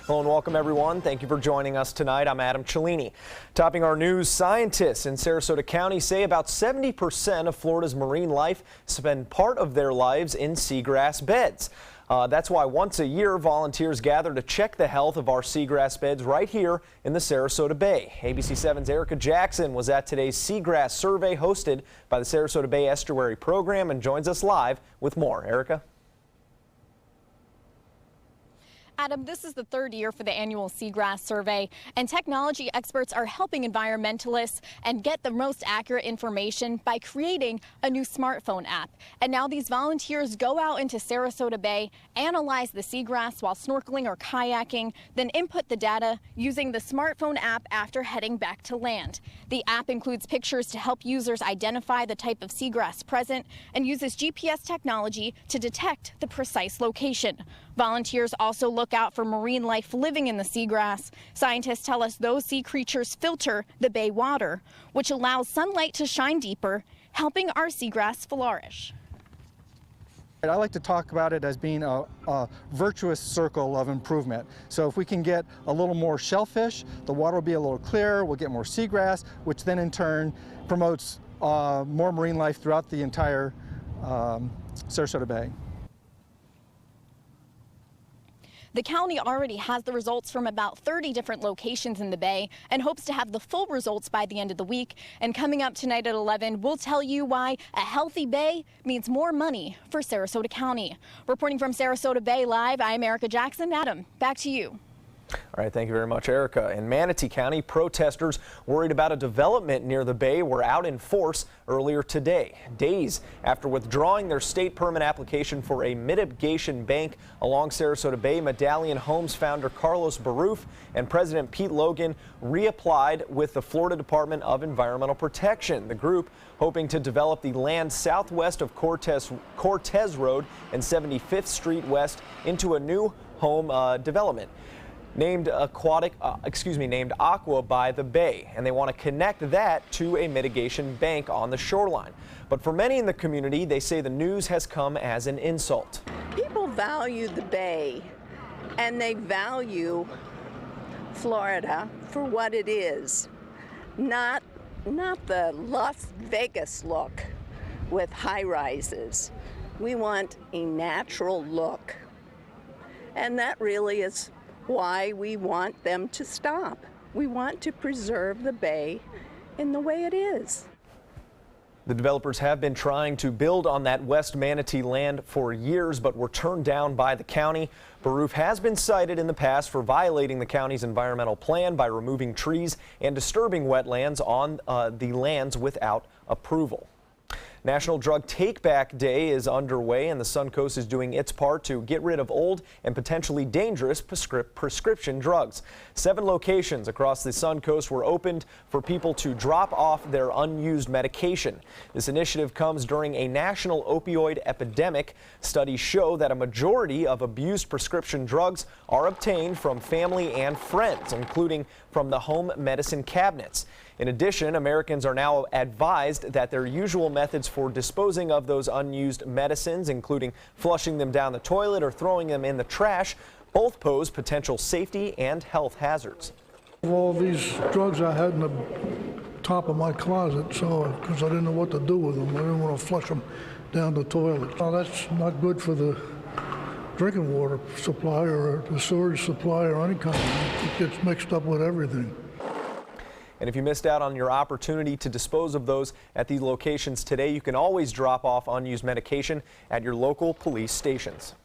Hello and welcome everyone. Thank you for joining us tonight. I'm Adam Cellini. Topping our news, scientists in Sarasota County say about 70% of Florida's marine life spend part of their lives in seagrass beds. That's why once a year volunteers gather to check the health of our seagrass beds right here in the Sarasota Bay. ABC 7's Erica Jackson was at today's seagrass survey hosted by the Sarasota Bay Estuary Program and joins us live with more. Erica? Adam, this is the third year for the annual Seagrass Survey, and technology experts are helping environmentalists and get the most accurate information by creating a new smartphone app. And now these volunteers go out into Sarasota Bay, analyze the seagrass while snorkeling or kayaking, then input the data using the smartphone app after heading back to land. The app includes pictures to help users identify the type of seagrass present and uses GPS technology to detect the precise location. Volunteers also look out for marine life living in the seagrass. Scientists tell us those sea creatures filter the bay water, which allows sunlight to shine deeper, helping our seagrass flourish. I like to talk about it as being a virtuous circle of improvement. So if we can get a little more shellfish, the water will be a little clearer, we'll get more seagrass, which then in turn promotes more marine life throughout the entire Sarasota Bay. The county already has the results from about 30 different locations in the bay and hopes to have the full results by the end of the week. And coming up tonight at 11, we'll tell you why a healthy bay means more money for Sarasota County. Reporting from Sarasota Bay Live, I'm Erica Jackson. Adam, back to you. All right, thank you very much, Erica. In Manatee County, protesters worried about a development near the bay were out in force earlier today, days after withdrawing their state permit application for a mitigation bank along Sarasota Bay. Medallion Homes founder Carlos Baruf and President Pete Logan reapplied with the Florida Department of Environmental Protection. The group hoping to develop the land southwest of Cortez Road and 75th Street West into a new home development named Aqua by the Bay, and they want to connect that to a mitigation bank on the shoreline. But for many in the community, they say the news has come as an insult. People value the Bay, and they value Florida for what it is, not the Las Vegas look with high-rises. We want a natural look, and that really is why we want them to stop. We want to preserve the bay in the way it is. The developers have been trying to build on that West Manatee land for years, but were turned down by the county. Baruf has been cited in the past for violating the county's environmental plan by removing trees and disturbing wetlands on the lands without approval. National Drug Take-Back Day is underway, and the Suncoast is doing its part to get rid of old and potentially dangerous prescription drugs. 7 locations across the Suncoast were opened for people to drop off their unused medication. This initiative comes during a national opioid epidemic. Studies show that a majority of abused prescription drugs are obtained from family and friends, including from the home medicine cabinets. In addition, Americans are now advised that their usual methods for disposing of those unused medicines, including flushing them down the toilet or throwing them in the trash, both pose potential safety and health hazards. All these drugs I had in the top of my closet, because I didn't know what to do with them. I didn't want to flush them down the toilet. Now, that's not good for the drinking water supply or the sewage supply or any kind. It gets mixed up with everything. And if you missed out on your opportunity to dispose of those at these locations today, you can always drop off unused medication at your local police stations.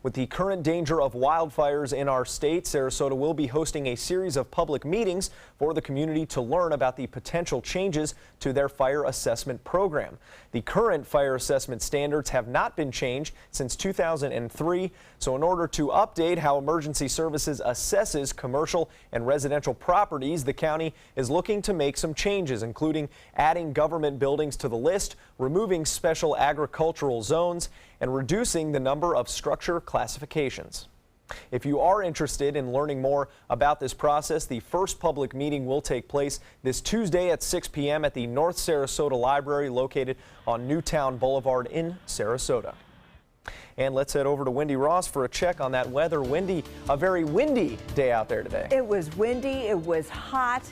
With the current danger of wildfires in our state, Sarasota will be hosting a series of public meetings for the community to learn about the potential changes to their fire assessment program. The current fire assessment standards have not been changed since 2003, so in order to update how emergency services assesses commercial and residential properties, the county is looking to make some changes, including adding government buildings to the list, removing special agricultural zones, and reducing the number of structure classifications. If you are interested in learning more about this process, the first public meeting will take place this Tuesday at 6 p.m. at the North Sarasota Library located on Newtown Boulevard in Sarasota. And let's head over to Wendy Ross for a check on that weather. Wendy, a very windy day out there today. It was windy, it was hot.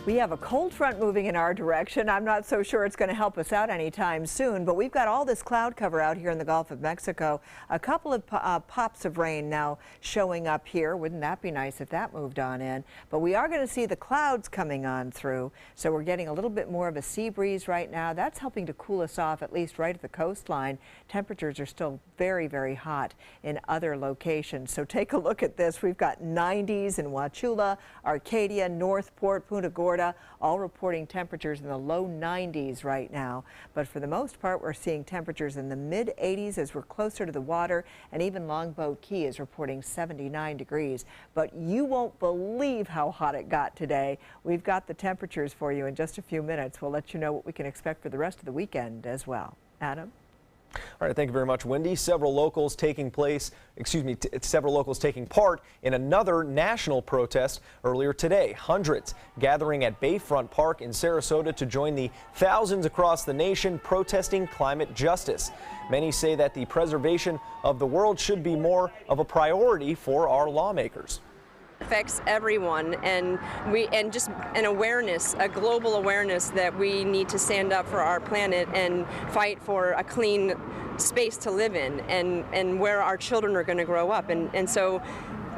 We have a cold front moving in our direction. I'm not so sure it's going to help us out anytime soon, but we've got all this cloud cover out here in the Gulf of Mexico. A couple of pops of rain now showing up here. Wouldn't that be nice if that moved on in? But we are going to see the clouds coming on through, so we're getting a little bit more of a sea breeze right now. That's helping to cool us off, at least right at the coastline. Temperatures are still very, very hot in other locations. So take a look at this. We've got 90s in Wauchula, Arcadia, Northport, Punta Gorda, all reporting temperatures in the low 90s right now. But for the most part, we're seeing temperatures in the mid 80s as we're closer to the water, and even Longboat Key is reporting 79 degrees. But you won't believe how hot it got today. We've got the temperatures for you in just a few minutes. We'll let you know what we can expect for the rest of the weekend as well. Adam? All right, thank you very much, Wendy. Several locals taking part in another national protest earlier today. Hundreds gathering at Bayfront Park in Sarasota to join the thousands across the nation protesting climate justice. Many say that the preservation of the world should be more of a priority for our lawmakers. Affects everyone, and just an awareness, a global awareness that we need to stand up for our planet and fight for a clean space to live in, and where our children are going to grow up, and so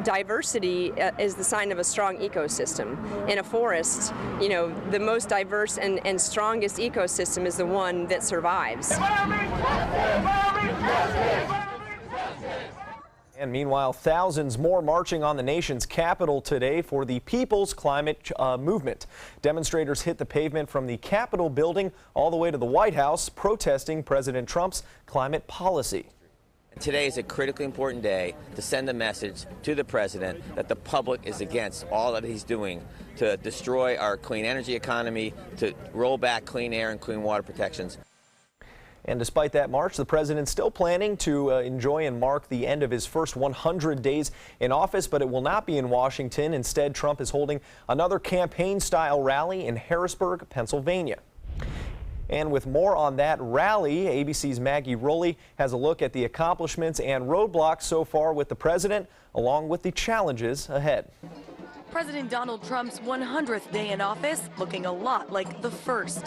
diversity is the sign of a strong ecosystem. In a forest, you know, the most diverse and strongest ecosystem is the one that survives. And meanwhile, thousands more marching on the nation's capital today for the People's Climate Movement. Demonstrators hit the pavement from the Capitol building all the way to the White House, protesting President Trump's climate policy. Today is a critically important day to send a message to the president that the public is against all that he's doing to destroy our clean energy economy, to roll back clean air and clean water protections. And despite that march, the president's still planning to enjoy and mark the end of his first 100 days in office, but it will not be in Washington. Instead, Trump is holding another campaign-style rally in Harrisburg, Pennsylvania. And with more on that rally, ABC's Maggie Rowley has a look at the accomplishments and roadblocks so far with the president, along with the challenges ahead. President Donald Trump's 100th day in office looking a lot like the first.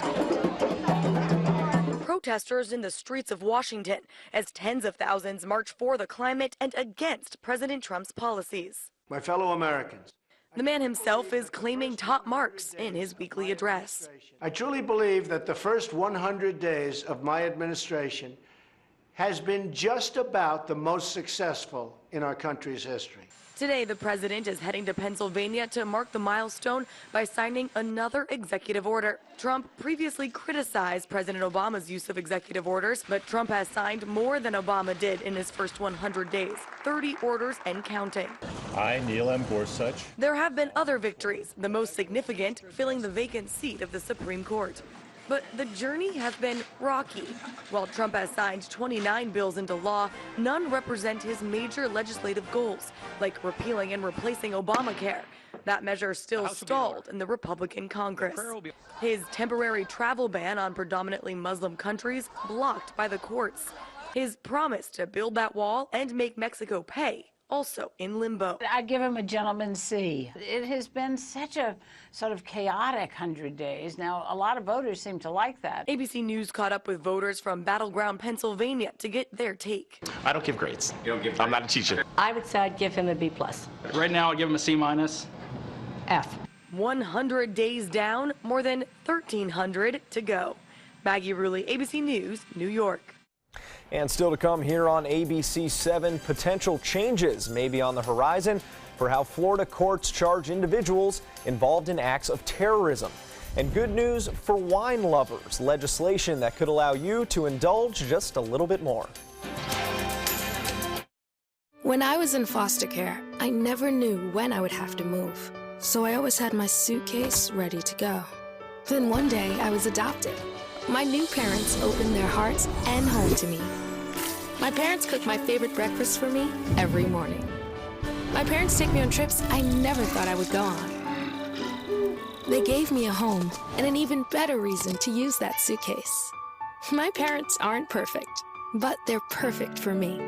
Protesters in the streets of Washington as tens of thousands march for the climate and against President Trump's policies. My fellow Americans, the man himself is claiming top marks in his weekly address. I truly believe that the first 100 days of my administration has been just about the most successful in our country's history. Today, the president is heading to Pennsylvania to mark the milestone by signing another executive order. Trump previously criticized President Obama's use of executive orders, but Trump has signed more than Obama did in his first 100 days, 30 orders and counting. I, Neil M. Gorsuch. There have been other victories, the most significant filling the vacant seat of the Supreme Court. But the journey has been rocky. While Trump has signed 29 bills into law, none represent his major legislative goals, like repealing and replacing Obamacare. That measure still stalled in the Republican Congress. His temporary travel ban on predominantly Muslim countries blocked by the courts. His promise to build that wall and make Mexico pay also in limbo. I give him a gentleman's C. It has been such a sort of chaotic 100 days. Now, a lot of voters seem to like that. ABC News caught up with voters from battleground Pennsylvania to get their take. I don't give grades. You don't give grades? I'm not a teacher. I would say I'd give him a B+. Right now, I'd give him a C-. F. 100 days down, more than 1,300 to go. Maggie Rulli, ABC News, New York. And still to come here on ABC 7, potential changes may be on the horizon for how Florida courts charge individuals involved in acts of terrorism. And good news for wine lovers, legislation that could allow you to indulge just a little bit more. When I was in foster care, I never knew when I would have to move. So I always had my suitcase ready to go. Then one day I was adopted. My new parents opened their hearts and home to me. My parents cook my favorite breakfast for me every morning. My parents take me on trips I never thought I would go on. They gave me a home and an even better reason to use that suitcase. My parents aren't perfect, but they're perfect for me.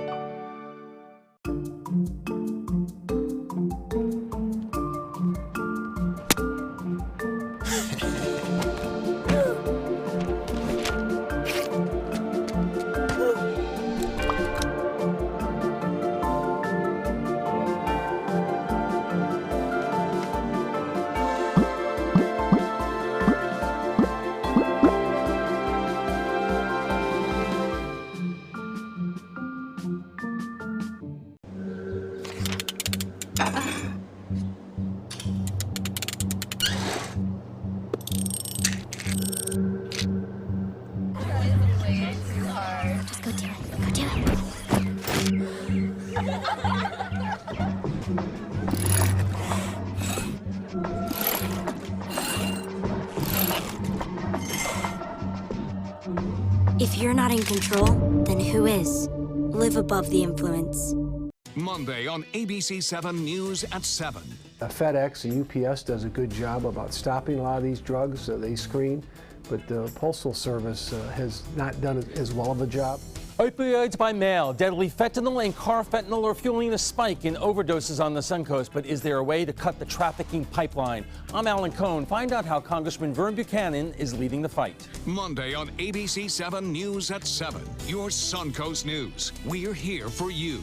If you're not in control, then who is? Live above the influence. Monday on ABC 7 News at 7. FedEx and UPS does a good job about stopping a lot of these drugs they screen, but the Postal Service has not done as well of a job. Opioids by mail, deadly fentanyl and carfentanil are fueling the spike in overdoses on the Suncoast. But is there a way to cut the trafficking pipeline? I'm Alan Cohn. Find out how Congressman Vern Buchanan is leading the fight. Monday on ABC 7 News at 7. Your Suncoast News. We're here for you.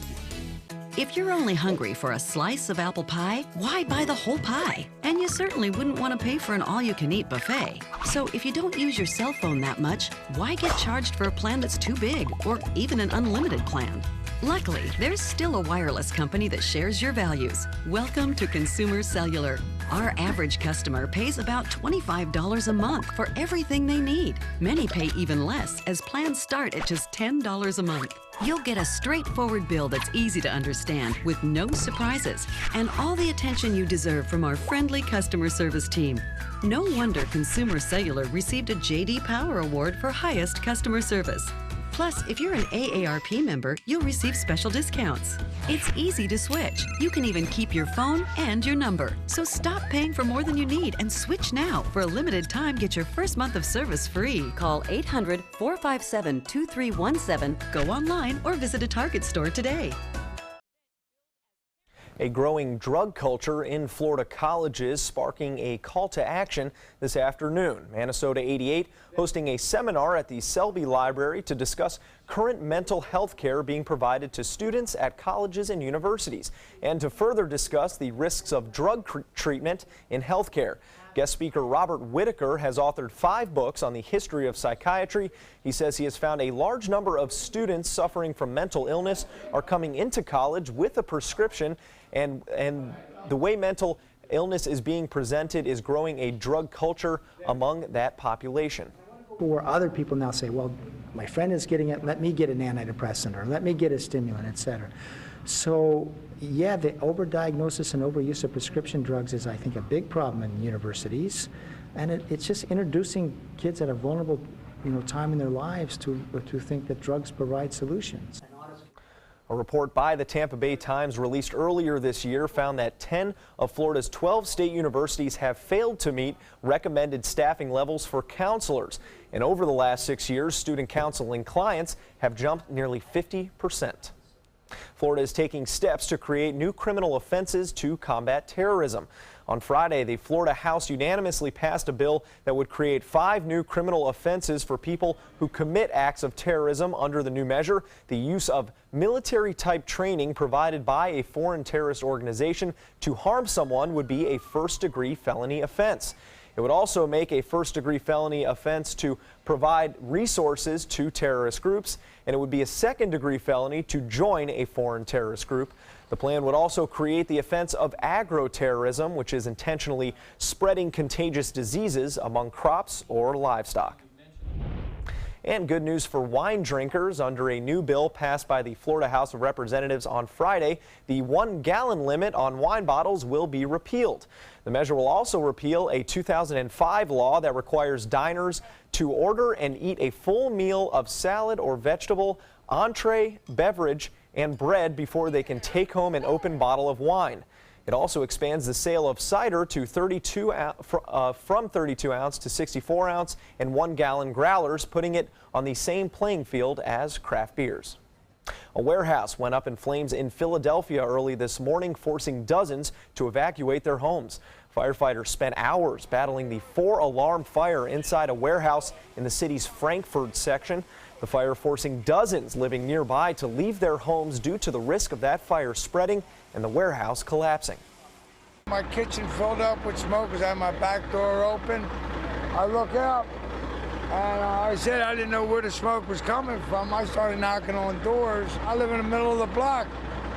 If you're only hungry for a slice of apple pie, why buy the whole pie? And you certainly wouldn't want to pay for an all-you-can-eat buffet. So if you don't use your cell phone that much, why get charged for a plan that's too big or even an unlimited plan? Luckily, there's still a wireless company that shares your values. Welcome to Consumer Cellular. Our average customer pays about $25 a month for everything they need. Many pay even less, as plans start at just $10 a month. You'll get a straightforward bill that's easy to understand with no surprises and all the attention you deserve from our friendly customer service team. No wonder Consumer Cellular received a J.D. Power Award for highest customer service. Plus, if you're an AARP member, you'll receive special discounts. It's easy to switch. You can even keep your phone and your number. So stop paying for more than you need and switch now. For a limited time, get your first month of service free. Call 800-457-2317, go online, or visit a Target store today. A growing drug culture in Florida colleges sparking a call to action this afternoon. Manasota 88 hosting a seminar at the Selby Library to discuss current mental health care being provided to students at colleges and universities, and to further discuss the risks of drug treatment in healthcare. Guest speaker Robert Whitaker has authored 5 books on the history of psychiatry. He says he has found a large number of students suffering from mental illness are coming into college with a prescription, and the way mental illness is being presented is growing a drug culture among that population. Where other people now say, well, my friend is getting it, let me get an antidepressant, or let me get a stimulant, etc. So, yeah, the overdiagnosis and overuse of prescription drugs is, I think, a big problem in universities, and it's just introducing kids at a vulnerable, time in their lives to think that drugs provide solutions. A report by the Tampa Bay Times released earlier this year found that 10 of Florida's 12 state universities have failed to meet recommended staffing levels for counselors. And over the last 6 years, student counseling clients have jumped nearly 50%. Florida is taking steps to create new criminal offenses to combat terrorism. On Friday, the Florida House unanimously passed a bill that would create 5 new criminal offenses for people who commit acts of terrorism. Under the new measure, the use of military-type training provided by a foreign terrorist organization to harm someone would be a first-degree felony offense. It would also make a first-degree felony offense to provide resources to terrorist groups, and it would be a second-degree felony to join a foreign terrorist group. The plan would also create the offense of agroterrorism, which is intentionally spreading contagious diseases among crops or livestock. And good news for wine drinkers. Under a new bill passed by the Florida House of Representatives on Friday, the 1-gallon limit on wine bottles will be repealed. The measure will also repeal a 2005 law that requires diners to order and eat a full meal of salad or vegetable, entree, beverage, and bread before they can take home an open bottle of wine. It also expands the sale of cider to from 32 ounce to 64 ounce and 1-gallon growlers, putting it on the same playing field as craft beers. A warehouse went up in flames in Philadelphia early this morning, forcing dozens to evacuate their homes. Firefighters spent hours battling the 4-alarm fire inside a warehouse in the city's Frankfurt section. The fire forcing dozens living nearby to leave their homes due to the risk of that fire spreading and the warehouse collapsing. My kitchen filled up with smoke because I had my back door open. I look out and I said I didn't know where the smoke was coming from. I started knocking on doors. I live in the middle of the block.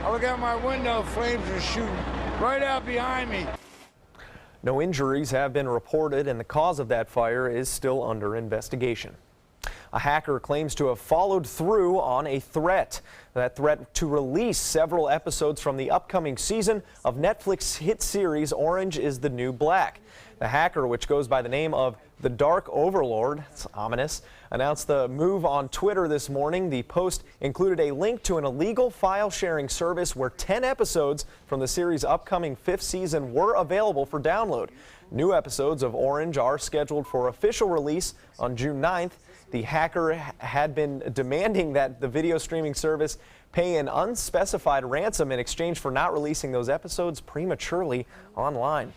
I look out my window, flames are shooting right out behind me. No injuries have been reported, and the cause of that fire is still under investigation. A hacker claims to have followed through on a threat. That threat to release several episodes from the upcoming season of Netflix hit series Orange is the New Black. The hacker, which goes by the name of the Dark Overlord, it's ominous, announced the move on Twitter this morning. The post included a link to an illegal file sharing service where 10 episodes from the series' upcoming 5th season were available for download. New episodes of Orange are scheduled for official release on June 9th. The hacker had been demanding that the video streaming service pay an unspecified ransom in exchange for not releasing those episodes prematurely online.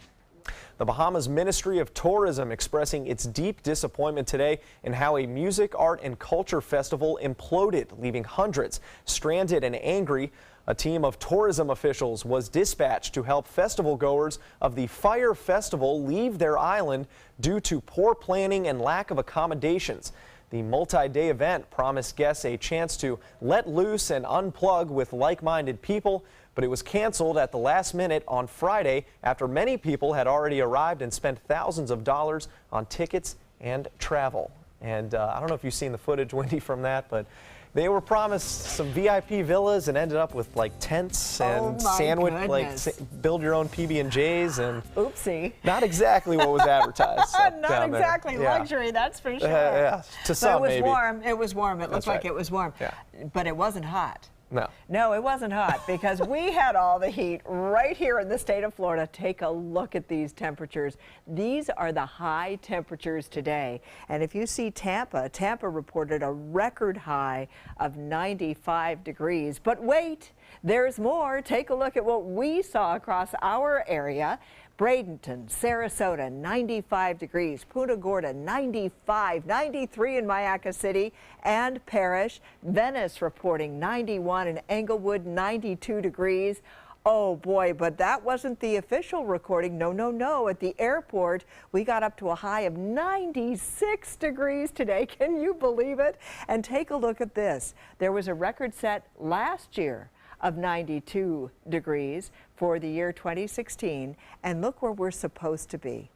The Bahamas Ministry of Tourism expressing its deep disappointment today in how a music, art, and culture festival imploded, leaving hundreds stranded and angry. A team of tourism officials was dispatched to help festival goers of the Fire Festival leave their island due to poor planning and lack of accommodations. The multi-day event promised guests a chance to let loose and unplug with like-minded people, but it was canceled at the last minute on Friday after many people had already arrived and spent thousands of dollars on tickets and travel. And I don't know if you've seen the footage, Wendy, from that, but they were promised some VIP villas and ended up with like tents and sandwich, like build your own PB&Js, and oopsie, not exactly what was advertised. Not exactly luxury, that's for sure. Yeah, to some maybe. It was warm. It was warm. It looked like it was warm. Yeah. But it wasn't hot. No, it wasn't hot because we had all the heat right here in the state of Florida. Take a look at these temperatures. These are the high temperatures today. And if you see Tampa reported a record high of 95 degrees. But wait, there's more. Take a look at what we saw across our area. Bradenton, Sarasota, 95 degrees. Punta Gorda, 95, 93 in Mayaca City and Parrish. Venice reporting 91 and Englewood, 92 degrees. Oh boy, but that wasn't the official recording. No. At the airport, we got up to a high of 96 degrees today. Can you believe it? And take a look at this. There was a record set last year of 92 degrees for the year 2016, and look where we're supposed to be.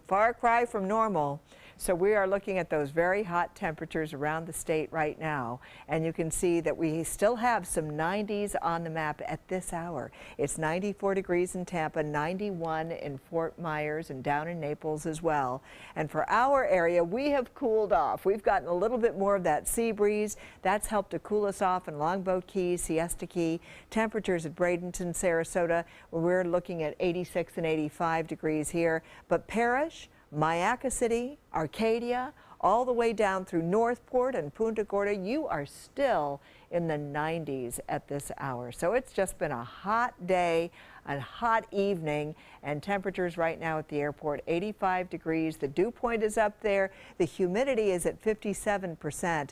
Far cry from normal. So we are looking at those very hot temperatures around the state right now, and you can see that we still have some 90s on the map at this hour. It's 94 degrees in Tampa, 91 in Fort Myers and down in Naples as well. And for our area, we have cooled off. We've gotten a little bit more of that sea breeze. That's helped to cool us off in Longboat Key, Siesta Key. Temperatures at Bradenton, Sarasota, we're looking at 86 and 85 degrees here. But Parrish, Mayaca City, Arcadia, all the way down through Northport and Punta Gorda, you are still in the 90s at this hour. So it's just been a hot day, a hot evening, and temperatures right now at the airport, 85 degrees. The dew point is up there. The humidity is at 57%.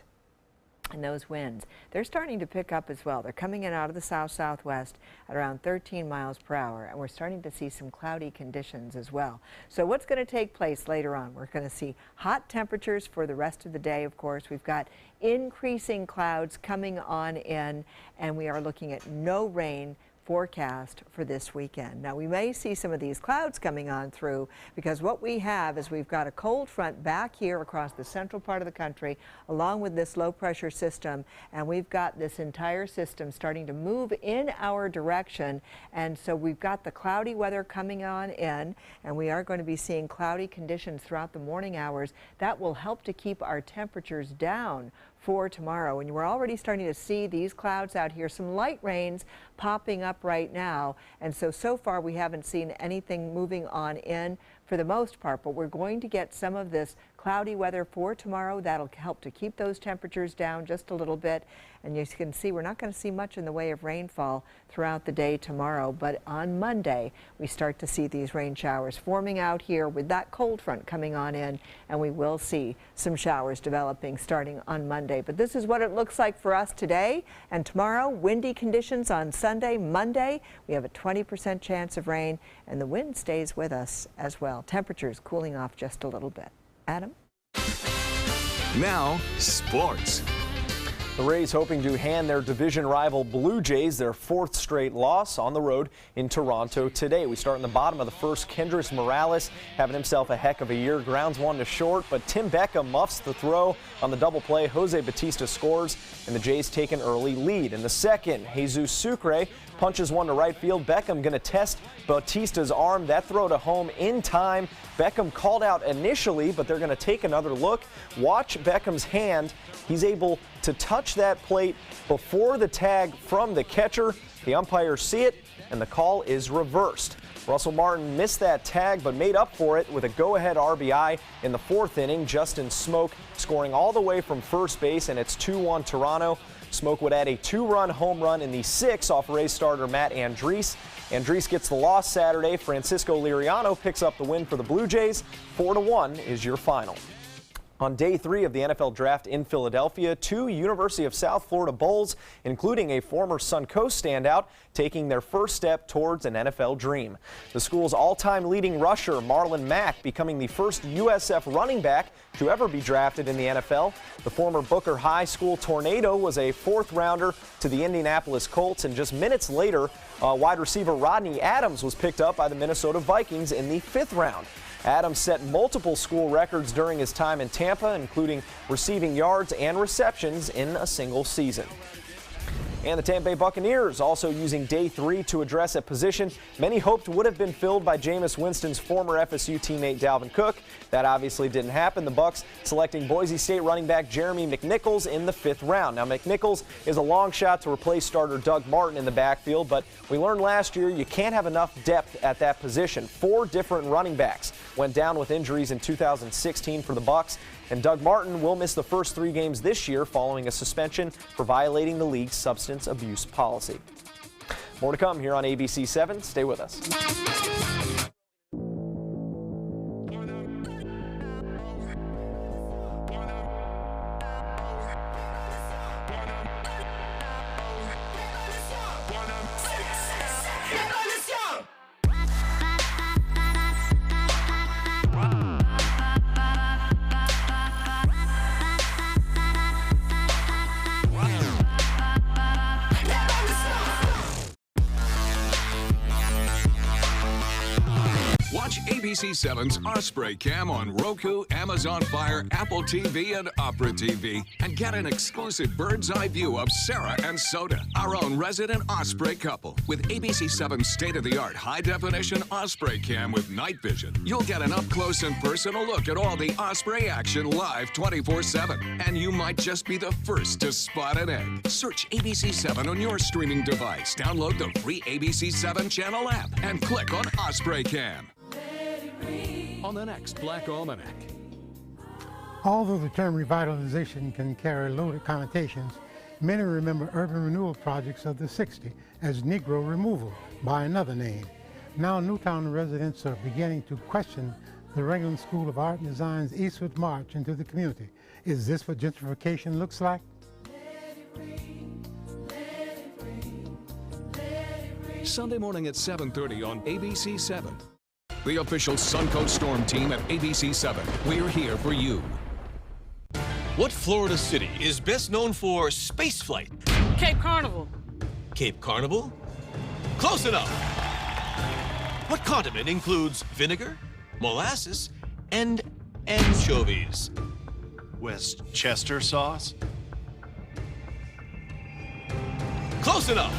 And those winds, they're starting to pick up as well. They're coming in out of the south-southwest at around 13 miles per hour, and we're starting to see some cloudy conditions as well. So what's going to take place later on? We're going to see hot temperatures for the rest of the day, of course. We've got increasing clouds coming on in, and we are looking at no rain forecast for this weekend. Now we may see some of these clouds coming on through because what we have is we've got a cold front back here across the central part of the country along with this low pressure system, and we've got this entire system starting to move in our direction, and so we've got the cloudy weather coming on in, and we are going to be seeing cloudy conditions throughout the morning hours. That will help to keep our temperatures down for tomorrow. And we're already starting to see these clouds out here, some light rains popping up right now. And so far we haven't seen anything moving on in for the most part, but we're going to get some of this cloudy weather for tomorrow. That'll help to keep those temperatures down just a little bit. And you can see we're not going to see much in the way of rainfall throughout the day tomorrow, but on Monday we start to see these rain showers forming out here with that cold front coming on in, and we will see some showers developing starting on Monday. But this is what it looks like for us today and tomorrow. Windy conditions on Sunday. Monday we have a 20% chance of rain, and the wind stays with us as well. Temperatures cooling off just a little bit. Adam? Now, sports. The Rays hoping to hand their division rival Blue Jays their 4th straight loss on the road in Toronto today. We start in the bottom of the first. Kendrys Morales having himself a heck of a year. Grounds one to short, but Tim Beckham muffs the throw on the double play. Jose Bautista scores, and the Jays take an early lead. In the second, Jesus Sucre punches one to right field. Beckham going to test Bautista's arm. That throw to home in time. Beckham called out initially, but they're going to take another look. Watch Beckham's hand. He's able to touch that plate before the tag from the catcher. The umpires see it, and the call is reversed. Russell Martin missed that tag, but made up for it with a go-ahead RBI in the 4th inning. Justin Smoak scoring all the way from first base, and it's 2-1 Toronto. Smoak would add a 2-run home run in the 6th off Rays starter Matt Andriese. Andriese gets the loss Saturday. Francisco Liriano picks up the win for the Blue Jays. 4-1 is your final. On day 3 of the NFL draft in Philadelphia, 2 University of South Florida Bulls, including a former Suncoast standout, taking their first step towards an NFL dream. The school's all-time leading rusher, Marlon Mack, becoming the first USF running back to ever be drafted in the NFL. The former Booker High School Tornado was a 4th rounder to the Indianapolis Colts, and just minutes later, wide receiver Rodney Adams was picked up by the Minnesota Vikings in the 5th round. Adams set multiple school records during his time in Tampa, including receiving yards and receptions in a single season. And the Tampa Bay Buccaneers also using day 3 to address a position many hoped would have been filled by Jameis Winston's former FSU teammate Dalvin Cook. That obviously didn't happen. The Bucs selecting Boise State running back Jeremy McNichols in the 5th round. Now, McNichols is a long shot to replace starter Doug Martin in the backfield, but we learned last year you can't have enough depth at that position. 4 different running backs went down with injuries in 2016 for the Bucs. And Doug Martin will miss the first 3 games this year following a suspension for violating the league's substance abuse policy. More to come here on ABC 7. Stay with us. ABC7's Osprey Cam on Roku, Amazon Fire, Apple TV, and Opera TV. And get an exclusive bird's eye view of Sarah and Soda, our own resident Osprey couple. With ABC7's state-of-the-art high-definition Osprey Cam with night vision, you'll get an up-close and personal look at all the Osprey action live 24/7. And you might just be the first to spot an egg. Search ABC7 on your streaming device. Download the free ABC7 channel app and click on Osprey Cam. On the next Black Almanac. Although the term revitalization can carry loaded connotations, many remember urban renewal projects of the 60s as Negro removal by another name. Now Newtown residents are beginning to question the Ringling School of Art and Design's eastward march into the community. Is this what gentrification looks like? Sunday morning at 7:30 on ABC7. The official Suncoast Storm team at ABC7. We're here for you. What Florida city is best known for spaceflight? Cape Carnival. Cape Carnival? Close enough. What condiment includes vinegar, molasses, and anchovies? Westchester sauce? Close enough.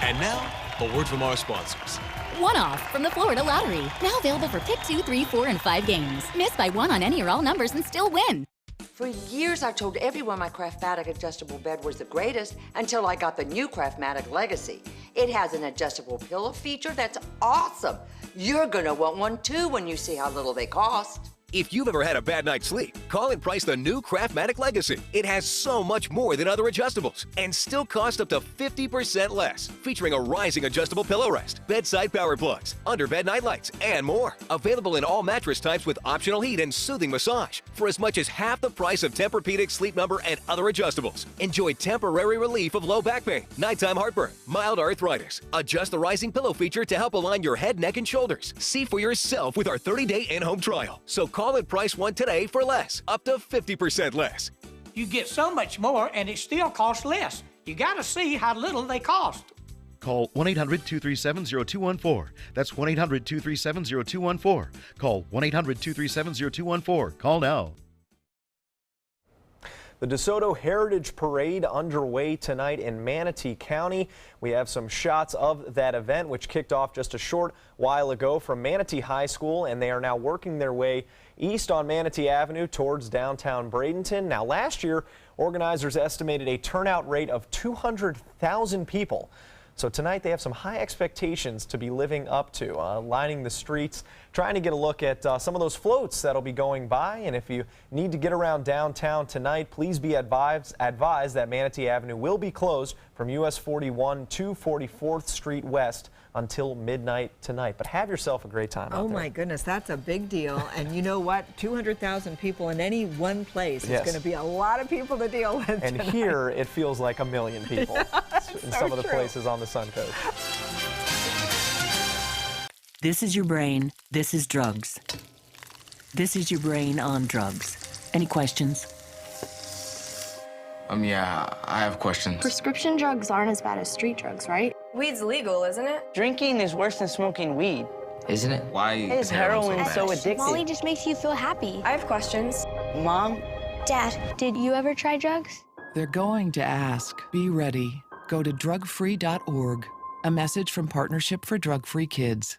And now, a word from our sponsors. One-off from the Florida Lottery. Now available for pick 2, 3, 4, and 5 games. Miss by 1 on any or all numbers and still win. For years, I told everyone my Craftmatic adjustable bed was the greatest until I got the new Craftmatic Legacy. It has an adjustable pillow feature that's awesome. You're gonna want one too when you see how little they cost. If you've ever had a bad night's sleep, call and price the new Craftmatic Legacy. It has so much more than other adjustables and still costs up to 50% less. Featuring a rising adjustable pillow rest, bedside power plugs, underbed night lights, and more. Available in all mattress types with optional heat and soothing massage for as much as half the price of Tempur-Pedic, Sleep Number, and other adjustables. Enjoy temporary relief of low back pain, nighttime heartburn, mild arthritis. Adjust the rising pillow feature to help align your head, neck, and shoulders. See for yourself with our 30-day in-home trial. So call and price one today for less, up to 50% less. You get so much more and it still costs less. You gotta see how little they cost. Call 1-800-237-0214. That's 1-800-237-0214. Call 1-800-237-0214. Call now. The DeSoto Heritage Parade underway tonight in Manatee County. We have some shots of that event, which kicked off just a short while ago from Manatee High School, and they are now working their way east on Manatee Avenue towards downtown Bradenton. Now, last year, organizers estimated a turnout rate of 200,000 people. So tonight they have some high expectations to be living up to, lining the streets, trying to get a look at some of those floats that'll be going by. And if you need to get around downtown tonight, please be advised that Manatee Avenue will be closed from US 41 to 44th Street West until midnight tonight. But have yourself a great time out there. Oh my goodness, that's a big deal. And you know what? 200,000 people in any one place is going to be a lot of people to deal with And tonight. here it feels like a million people in some of the places on the Suncoast. This is your brain. This is drugs. This is your brain on drugs. Any questions? Yeah, I have questions. Prescription drugs aren't as bad as street drugs, right? Weed's legal, isn't it? Drinking is worse than smoking weed. Isn't it? Why is heroin so addictive? Molly just makes you feel happy. I have questions. Mom? Dad, did you ever try drugs? They're going to ask. Be ready. Go to drugfree.org. A message from Partnership for Drug-Free Kids.